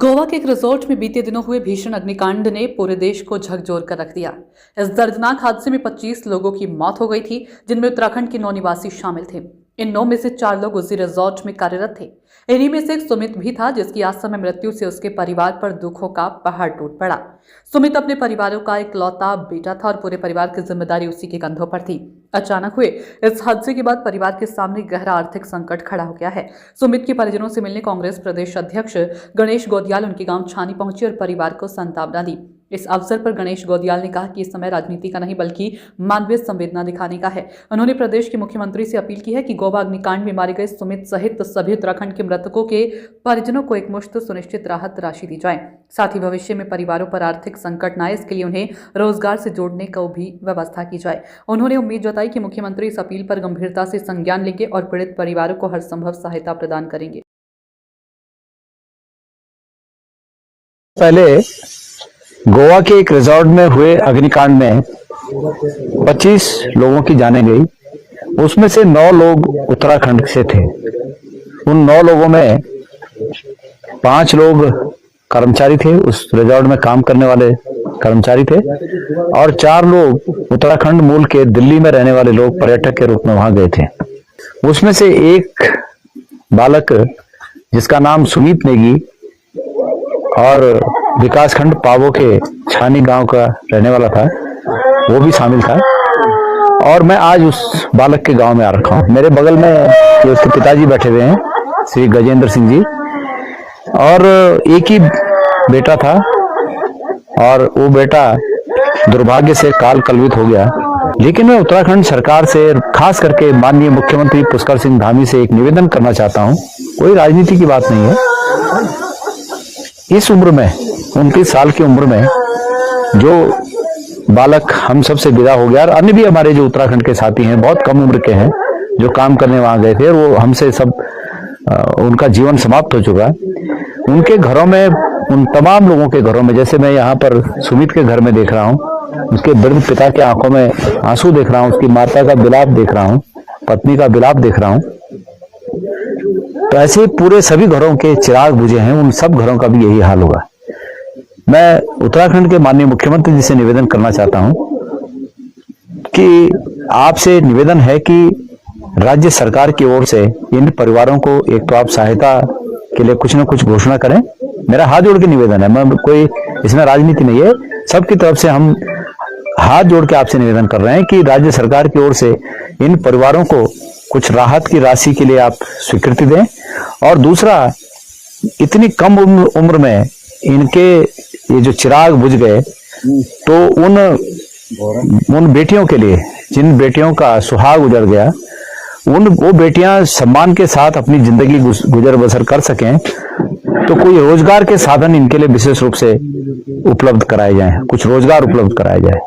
गोवा के एक रिजॉर्ट में बीते दिनों हुए भीषण अग्निकांड ने पूरे देश को झकझोर कर रख दिया। इस दर्दनाक हादसे में 25 लोगों की मौत हो गई थी, जिनमें उत्तराखंड के 9 निवासी शामिल थे। इन 9 में से 4 लोग उसी रिजॉर्ट में कार्यरत थे। इन्हीं में से एक सुमित भी था, जिसकी आज समय मृत्यु से उसके परिवार पर दुखों का पहाड़ टूट पड़ा। सुमित अपने परिवारों का इकलौता बेटा था और पूरे परिवार की जिम्मेदारी उसी के कंधों पर थी। अचानक हुए इस हादसे के बाद परिवार के सामने गहरा आर्थिक संकट खड़ा हो गया है। सुमित के परिजनों से मिलने कांग्रेस प्रदेश अध्यक्ष गणेश गोदियाल उनके गांव छानी पहुंचे और परिवार को सांत्वना दी। इस अवसर पर गणेश गोदियाल ने कहा कि इस समय राजनीति का नहीं बल्कि मानवीय संवेदना दिखाने का है। उन्होंने प्रदेश के मुख्यमंत्री से अपील की है कि गोवा अग्निकांड में मारे गए सुमित सहित सभी उत्तराखंड के मृतकों के परिजनों को एकमुश्त सुनिश्चित राहत राशि दी जाए। साथ ही भविष्य में परिवारों पर आर्थिक संकट न आए, इसके लिए उन्हें रोजगार से जोड़ने को भी व्यवस्था की जाए। उन्होंने उम्मीद जताई कि मुख्यमंत्री इस अपील पर गंभीरता से संज्ञान लेंगे और पीड़ित परिवारों को हर संभव सहायता प्रदान करेंगे। पहले गोवा के एक रिजॉर्ट में हुए अग्निकांड में 25 लोगों की जानें गई। उसमें से 9 लोग उत्तराखंड से थे। उन 9 लोगों में 5 लोग कर्मचारी थे, उस रिजॉर्ट में काम करने वाले कर्मचारी थे, और 4 लोग उत्तराखंड मूल के दिल्ली में रहने वाले लोग पर्यटक के रूप में वहां गए थे। उसमें से एक बालक जिसका नाम सुमित नेगी और विकासखंड पावो के छानी गांव का रहने वाला था, वो भी शामिल था। और मैं आज उस बालक के गांव में आ रखा हूं। मेरे बगल में उसके पिताजी बैठे हुए हैं, श्री गजेंद्र सिंह जी, और एक ही बेटा था और वो बेटा दुर्भाग्य से काल कलवित हो गया। लेकिन मैं उत्तराखंड सरकार से, खास करके माननीय मुख्यमंत्री पुष्कर सिंह धामी से एक निवेदन करना चाहता हूं। कोई राजनीति की बात नहीं है। इस उम्र में, 29 साल की उम्र में जो बालक हम सबसे विदा हो गया, और अन्य भी हमारे जो उत्तराखंड के साथी हैं, बहुत कम उम्र के हैं, जो काम करने वहां गए थे, और वो हमसे सब उनका जीवन समाप्त हो चुका। उनके घरों में, उन तमाम लोगों के घरों में, जैसे मैं यहाँ पर सुमित के घर में देख रहा हूँ, उसके वृद्ध पिता के आंखों में आंसू देख रहा हूँ, उसकी माता का विलाप देख रहा हूँ, पत्नी का विलाप देख रहा हूँ। तो ऐसे पूरे सभी घरों के चिराग बुझे हैं, उन सब घरों का भी यही हाल होगा। मैं उत्तराखंड के माननीय मुख्यमंत्री जी से निवेदन करना चाहता हूं कि आपसे निवेदन है कि राज्य सरकार की ओर से इन परिवारों को एक तो आप सहायता के लिए कुछ न कुछ घोषणा करें। मेरा हाथ जोड़ के निवेदन है, मैं कोई इसमें राजनीति नहीं है, सबकी तरफ से हम हाथ जोड़ के आपसे निवेदन कर रहे हैं कि राज्य सरकार की ओर से इन परिवारों को कुछ राहत की राशि के लिए आप स्वीकृति दें। और दूसरा, इतनी कम उम्र में इनके ये जो चिराग बुझ गए, तो उन बेटियों के लिए, जिन बेटियों का सुहाग उजड़ गया, वो बेटियां सम्मान के साथ अपनी जिंदगी गुजर बसर कर सकें, तो कोई रोजगार के साधन इनके लिए विशेष रूप से उपलब्ध कराए जाएं, कुछ रोजगार उपलब्ध कराया जाए।